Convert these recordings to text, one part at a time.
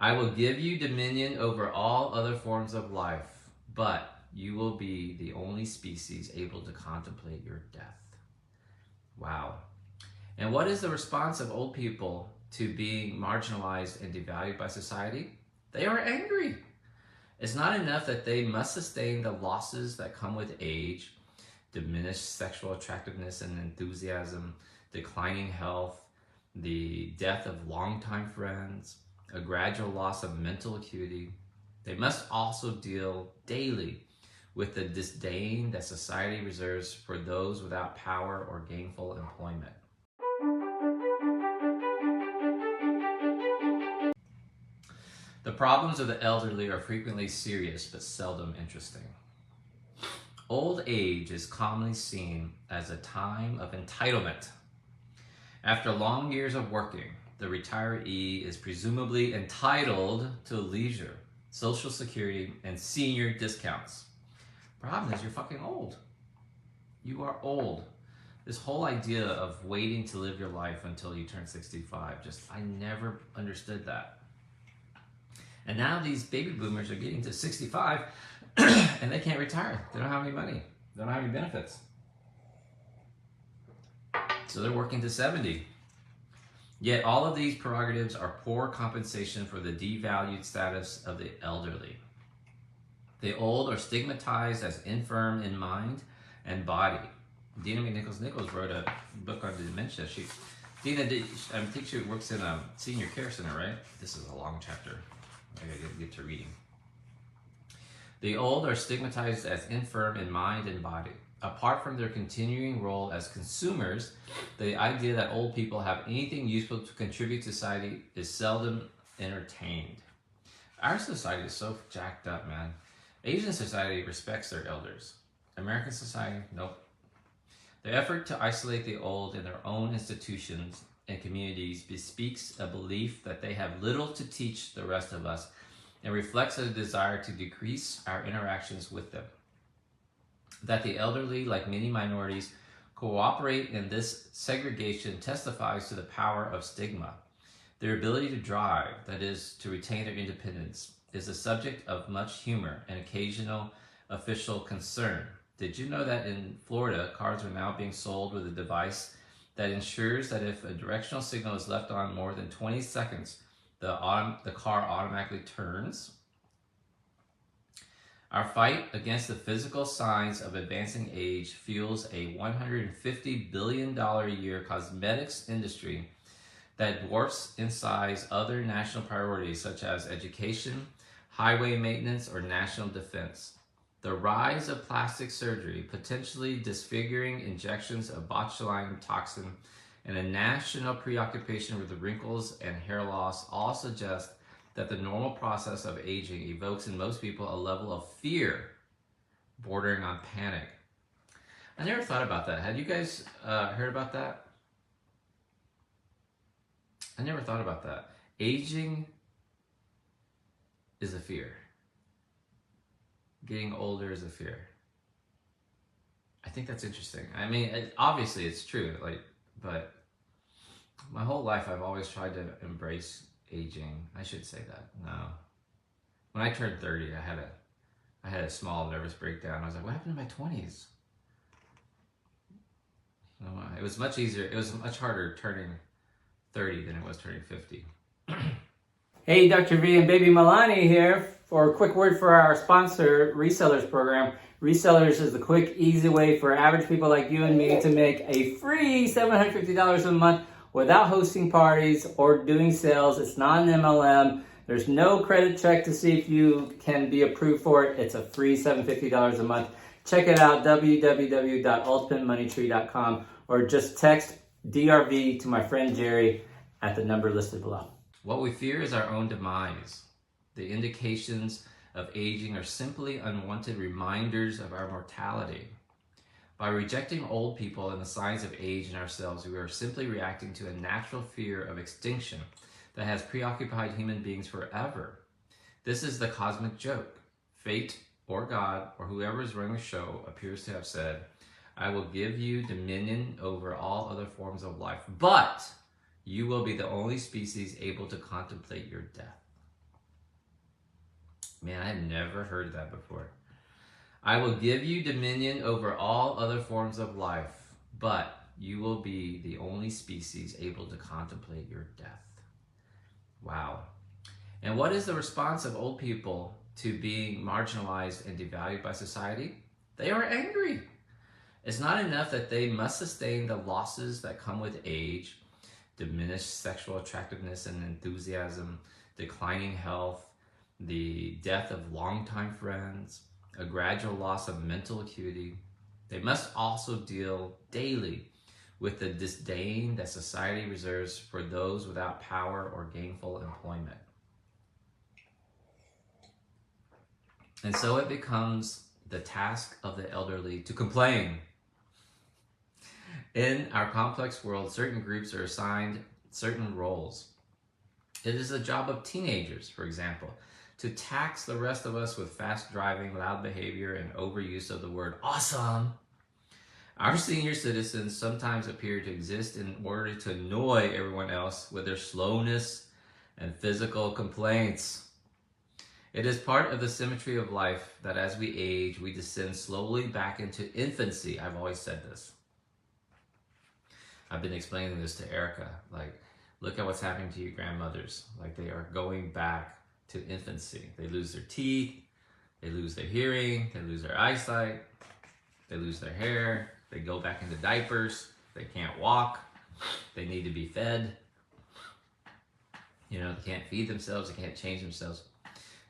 I will give you dominion over all other forms of life, but you will be the only species able to contemplate your death. Wow. And what is the response of old people to being marginalized and devalued by society? They are angry. It's not enough that they must sustain the losses that come with age, diminished sexual attractiveness and enthusiasm, declining health, the death of longtime friends, a gradual loss of mental acuity. They must also deal daily with the disdain that society reserves for those without power or gainful employment. The problems of the elderly are frequently serious but seldom interesting. Old age is commonly seen as a time of entitlement. After long years of working, the retiree is presumably entitled to leisure, Social Security, and senior discounts. Problem is, you're fucking old. You are old. This whole idea of waiting to live your life until you turn 65, I never understood that. And now these baby boomers are getting to 65 and they can't retire. They don't have any money. They don't have any benefits. So they're working to 70. Yet all of these prerogatives are poor compensation for the devalued status of the elderly. The old are stigmatized as infirm in mind and body. Dina McNichols wrote a book on dementia. Dina, I think she works in a senior care center, right? This is a long chapter. I gotta get to reading. The old are stigmatized as infirm in mind and body. Apart from their continuing role as consumers, the idea that old people have anything useful to contribute to society is seldom entertained. Our society is so jacked up, man. Asian society respects their elders. American society, nope. The effort to isolate the old in their own institutions and communities bespeaks a belief that they have little to teach the rest of us and reflects a desire to decrease our interactions with them. That the elderly, like many minorities, cooperate in this segregation testifies to the power of stigma. Their ability to drive, that is, to retain their independence, is the subject of much humor and occasional official concern. Did you know that in Florida, cars are now being sold with a device that ensures that if a directional signal is left on more than 20 seconds, the car automatically turns? Our fight against the physical signs of advancing age fuels a $150 billion a year cosmetics industry that dwarfs in size other national priorities such as education, highway maintenance, or national defense. The rise of plastic surgery, potentially disfiguring injections of botulinum toxin, and a national preoccupation with the wrinkles and hair loss all suggest that the normal process of aging evokes in most people a level of fear bordering on panic. I never thought about that. Had you guys heard about that? I never thought about that. Aging is a fear. Getting older is a fear. I think that's interesting. I mean, obviously it's true, but my whole life I've always tried to embrace aging. I should say that. No. When I turned 30, I had a small nervous breakdown. I was like, what happened in my 20s? It was much easier. It was much harder turning 30 than it was turning 50. Hey, Dr. V and Baby Milani here for a quick word for our sponsor, Resellers Program. Resellers is the quick, easy way for average people like you and me to make a free $750 a month without hosting parties or doing sales. It's not an MLM. There's no credit check to see if you can be approved for it. It's a free $750 a month. Check it out, www.ultimatemoneytree.com, or just text DRV to my friend Jerry at the number listed below. What we fear is our own demise. The indications of aging are simply unwanted reminders of our mortality. By rejecting old people and the signs of age in ourselves, we are simply reacting to a natural fear of extinction that has preoccupied human beings forever. This is the cosmic joke. Fate, or God, or whoever is running the show appears to have said, I will give you dominion over all other forms of life, but you will be the only species able to contemplate your death. Man, I had never heard that before. I will give you dominion over all other forms of life, but you will be the only species able to contemplate your death. Wow. And what is the response of old people to being marginalized and devalued by society? They are angry. It's not enough that they must sustain the losses that come with age, diminished sexual attractiveness and enthusiasm, declining health, the death of longtime friends, a gradual loss of mental acuity. They must also deal daily with the disdain that society reserves for those without power or gainful employment. And so it becomes the task of the elderly to complain. In our complex world, certain groups are assigned certain roles. It is the job of teenagers, for example, to tax the rest of us with fast driving, loud behavior, and overuse of the word awesome. Our senior citizens sometimes appear to exist in order to annoy everyone else with their slowness and physical complaints. It is part of the symmetry of life that as we age, we descend slowly back into infancy. I've always said this. I've been explaining this to Erica. Like, look at what's happening to your grandmothers. Like, they are going back to infancy. They lose their teeth, they lose their hearing, they lose their eyesight, they lose their hair, they go back into diapers, they can't walk, they need to be fed. You know, they can't feed themselves, they can't change themselves.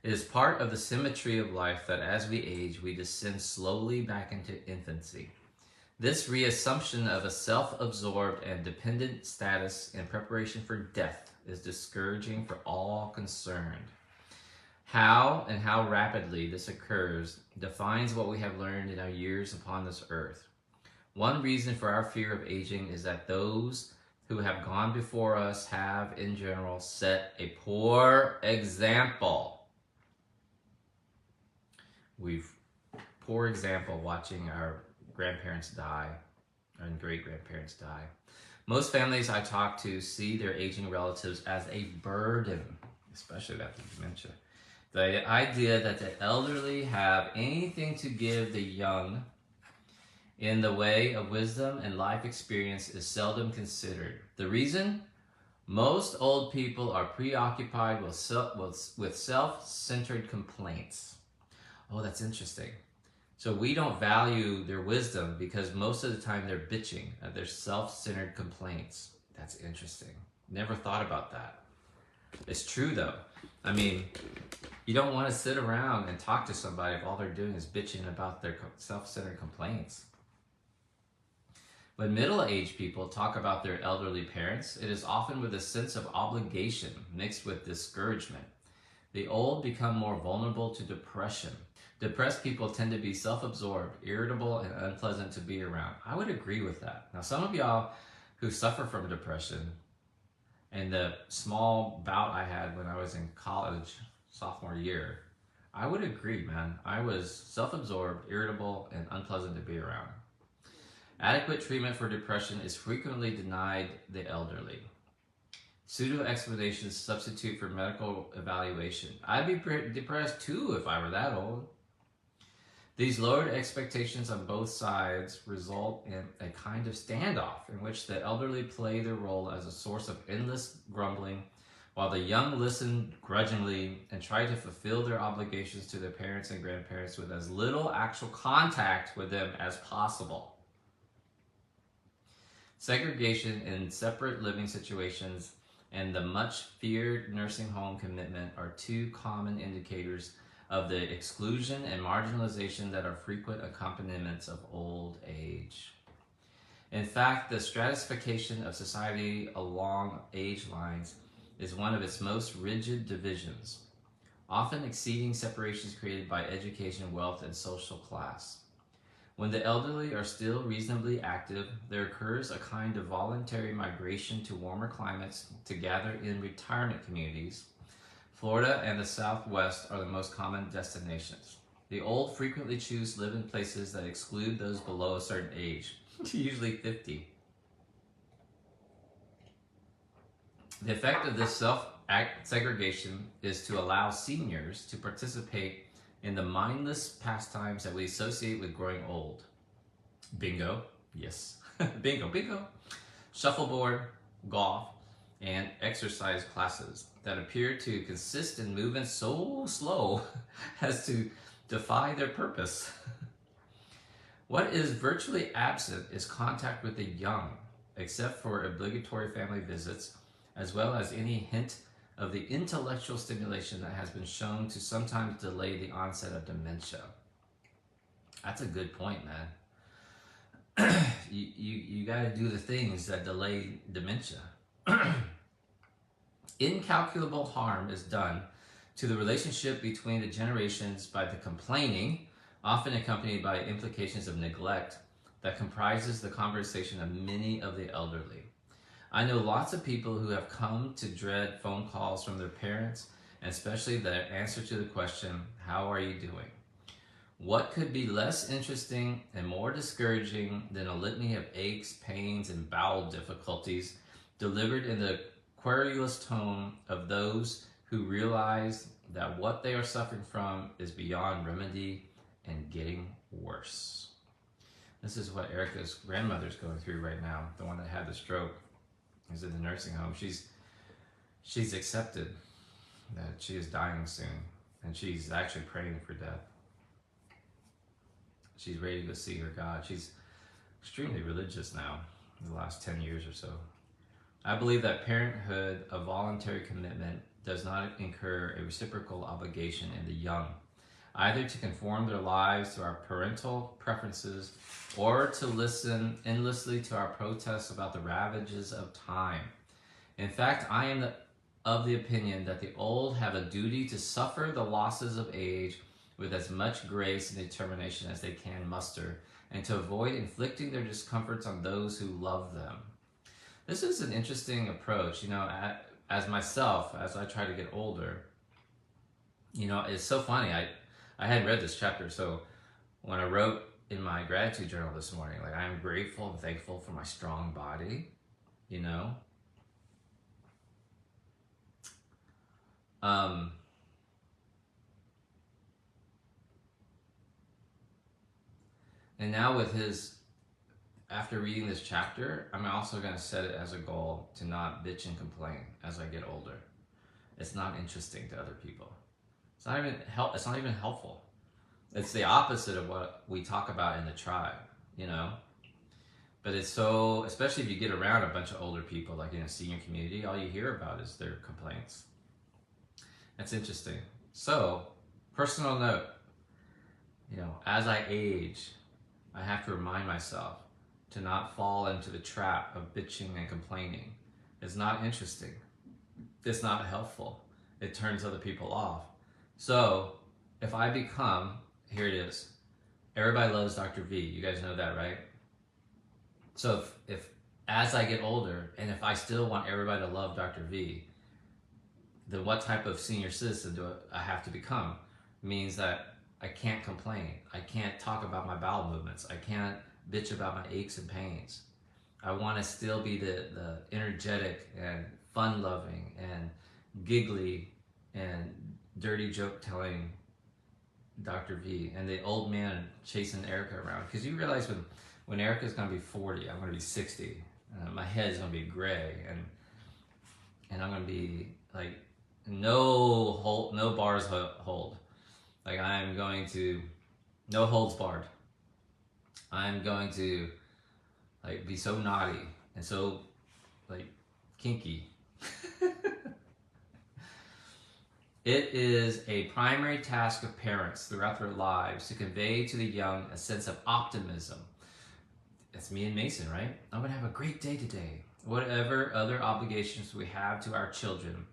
It is part of the symmetry of life that as we age, we descend slowly back into infancy. This reassumption of a self-absorbed and dependent status in preparation for death is discouraging for all concerned. How and how rapidly this occurs defines what we have learned in our years upon this earth. One reason for our fear of aging is that those who have gone before us have, in general, set a poor example. Poor example watching our grandparents die and great-grandparents die. Most families I talk to see their aging relatives as a burden, especially after dementia. The idea that the elderly have anything to give the young in the way of wisdom and life experience is seldom considered. The reason? Most old people are preoccupied with self-centered complaints. Oh, that's interesting. So we don't value their wisdom because most of the time they're bitching at their self-centered complaints. That's interesting. Never thought about that. It's true though. I mean, you don't want to sit around and talk to somebody if all they're doing is bitching about their self-centered complaints. When middle-aged people talk about their elderly parents, it is often with a sense of obligation mixed with discouragement. The old become more vulnerable to depression. Depressed people tend to be self-absorbed, irritable, and unpleasant to be around. I would agree with that. Now, some of y'all who suffer from depression, and the small bout I had when I was in college, sophomore year, I would agree, man. I was self-absorbed, irritable, and unpleasant to be around. Adequate treatment for depression is frequently denied the elderly. Pseudo-explanations substitute for medical evaluation. I'd be depressed too if I were that old. These lowered expectations on both sides result in a kind of standoff in which the elderly play their role as a source of endless grumbling, while the young listen grudgingly and try to fulfill their obligations to their parents and grandparents with as little actual contact with them as possible. Segregation in separate living situations and the much feared nursing home commitment are two common indicators of the exclusion and marginalization that are frequent accompaniments of old age. In fact, the stratification of society along age lines is one of its most rigid divisions, often exceeding separations created by education, wealth, and social class. When the elderly are still reasonably active, there occurs a kind of voluntary migration to warmer climates to gather in retirement communities. Florida and the Southwest are the most common destinations. The old frequently choose to live in places that exclude those below a certain age, usually 50. The effect of this segregation is to allow seniors to participate in the mindless pastimes that we associate with growing old. Bingo, yes, bingo, bingo. Shuffleboard, golf, and exercise classes that appear to consist in movements so slow as to defy their purpose. What is virtually absent is contact with the young, except for obligatory family visits, as well as any hint of the intellectual stimulation that has been shown to sometimes delay the onset of dementia. That's a good point, man. You got to do the things that delay dementia. Incalculable harm is done to the relationship between the generations by the complaining, often accompanied by implications of neglect, that comprises the conversation of many of the elderly. I know lots of people who have come to dread phone calls from their parents, and especially the answer to the question, "How are you doing?" What could be less interesting and more discouraging than a litany of aches, pains, and bowel difficulties delivered in the querulous tone of those who realize that what they are suffering from is beyond remedy and getting worse? This is what Erica's grandmother's going through right now, the one that had the stroke. Is in the nursing home. She's accepted that she is dying soon, and she's actually praying for death. She's ready to see her God. She's extremely religious now, in the last 10 years or so. I believe that parenthood, a voluntary commitment, does not incur a reciprocal obligation in the young, either to conform their lives to our parental preferences or to listen endlessly to our protests about the ravages of time. In fact, I am of the opinion that the old have a duty to suffer the losses of age with as much grace and determination as they can muster, and to avoid inflicting their discomforts on those who love them. This is an interesting approach. As myself, as I try to get older, it's so funny. I hadn't read this chapter, so when I wrote in my gratitude journal this morning, I am grateful and thankful for my strong body, and now after reading this chapter, I'm also going to set it as a goal to not bitch and complain as I get older. It's not interesting to other people. It's not even helpful. It's the opposite of what we talk about in the tribe, But it's so, especially if you get around a bunch of older people, like in a senior community, all you hear about is their complaints. That's interesting. So, personal note, as I age, I have to remind myself to not fall into the trap of bitching and complaining. It's not interesting. It's not helpful. It turns other people off. So, if I become, here it is, everybody loves Dr. V. You guys know that, right? So if as I get older, and if I still want everybody to love Dr. V, then what type of senior citizen do I have to become? Means that I can't complain. I can't talk about my bowel movements. I can't bitch about my aches and pains. I want to still be the energetic and fun-loving and giggly and dirty joke-telling Dr. V, and the old man chasing Erica around. Because you realize when Erica's going to be 40, I'm going to be 60. My head's going to be gray, and I'm going to be no bars hold. I'm going to, no holds barred. I'm going to be so naughty and so kinky. It is a primary task of parents throughout their lives to convey to the young a sense of optimism. That's me and Mason, right? I'm going to have a great day today. Whatever other obligations we have to our children,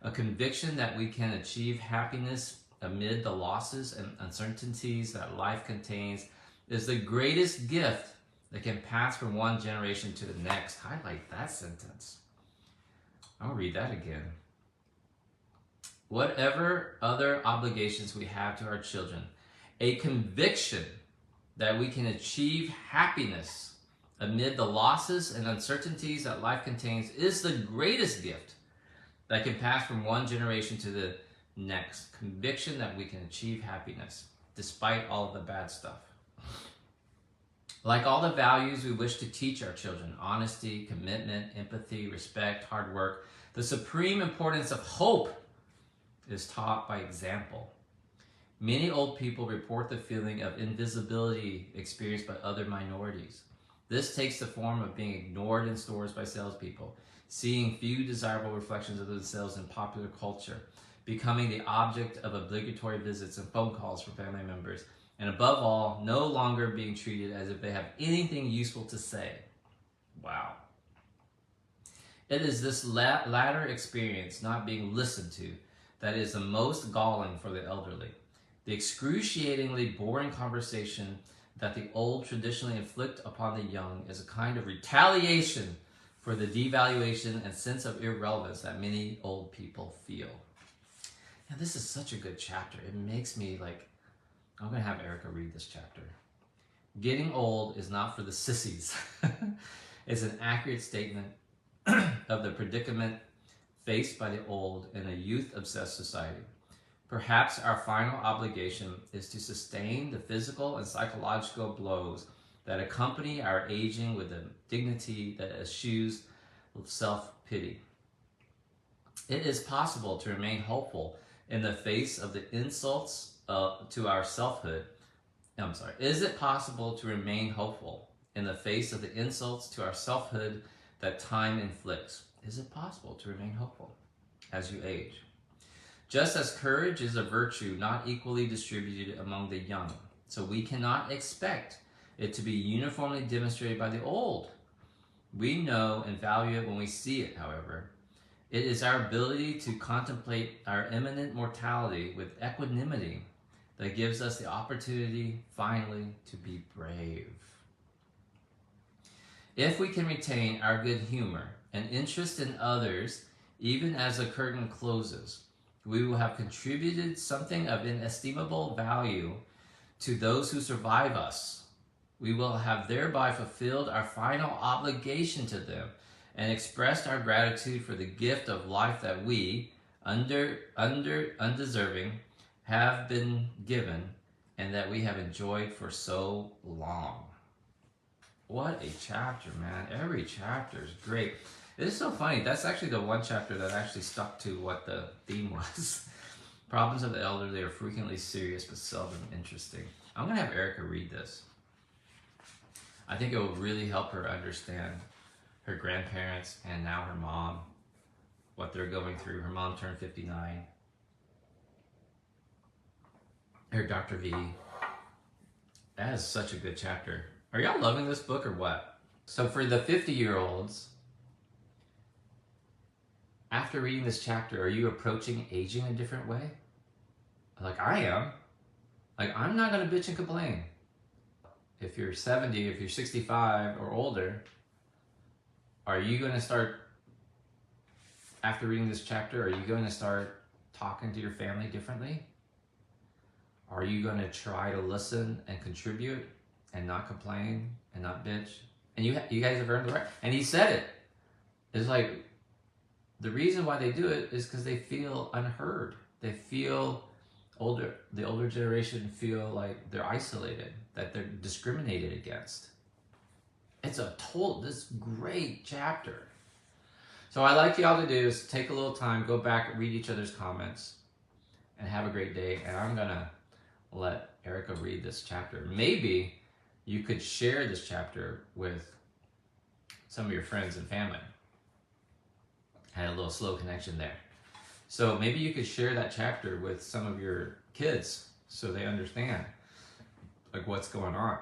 a conviction that we can achieve happiness amid the losses and uncertainties that life contains is the greatest gift that can pass from one generation to the next. Highlight that sentence. I'll read that again. Whatever other obligations we have to our children, a conviction that we can achieve happiness amid the losses and uncertainties that life contains is the greatest gift that can pass from one generation to the next. Conviction that we can achieve happiness despite all of the bad stuff. Like all the values we wish to teach our children, honesty, commitment, empathy, respect, hard work, the supreme importance of hope is taught by example. Many old people report the feeling of invisibility experienced by other minorities. This takes the form of being ignored in stores by salespeople, seeing few desirable reflections of themselves in popular culture, becoming the object of obligatory visits and phone calls from family members, and above all, no longer being treated as if they have anything useful to say. Wow. It is this latter experience, not being listened to, that is the most galling for the elderly. The excruciatingly boring conversation that the old traditionally inflict upon the young is a kind of retaliation for the devaluation and sense of irrelevance that many old people feel. Now, this is such a good chapter. It makes me like, I'm going to have Erica read this chapter. Getting old is not for the sissies. It's an accurate statement of the predicament faced by the old in a youth-obsessed society. Perhaps our final obligation is to sustain the physical and psychological blows that accompany our aging with a dignity that eschews self-pity. It is possible to remain hopeful in the face of the insults to our selfhood. Is it possible to remain hopeful in the face of the insults to our selfhood that time inflicts? Is it possible to remain hopeful as you age? Just as courage is a virtue not equally distributed among the young, so we cannot expect it to be uniformly demonstrated by the old. We know and value it when we see it, however. It is our ability to contemplate our imminent mortality with equanimity that gives us the opportunity, finally, to be brave. If we can retain our good humor and interest in others, even as the curtain closes, we will have contributed something of inestimable value to those who survive us. We will have thereby fulfilled our final obligation to them and expressed our gratitude for the gift of life that we, undeserving, have been given and that we have enjoyed for so long. What a chapter, man. Every chapter is great. It is so funny. That's actually the one chapter that actually stuck to what the theme was. Problems of the elderly are frequently serious but seldom interesting. I'm going to have Erica read this. I think it will really help her understand her grandparents and now her mom, what they're going through. Her mom turned 59. Her Dr. V. That is such a good chapter. Are y'all loving this book or what? So for the 50-year-olds, after reading this chapter, are you approaching aging a different way? Like I am. Like I'm not going to bitch and complain. If you're 70, if you're 65 or older, are you going to start, after reading this chapter, are you going to start talking to your family differently? Are you going to try to listen and contribute and not complain and not bitch? And you guys have earned the right. And he said it. It's like, the reason why they do it is because they feel unheard. They feel the older generation feel like they're isolated, that they're discriminated against. It's this great chapter. So I'd like y'all to do is take a little time, go back, read each other's comments, and have a great day. And I'm gonna let Erica read this chapter. Maybe you could share this chapter with some of your friends and family. Had a little slow connection there. So maybe you could share that chapter with some of your kids so they understand like what's going on.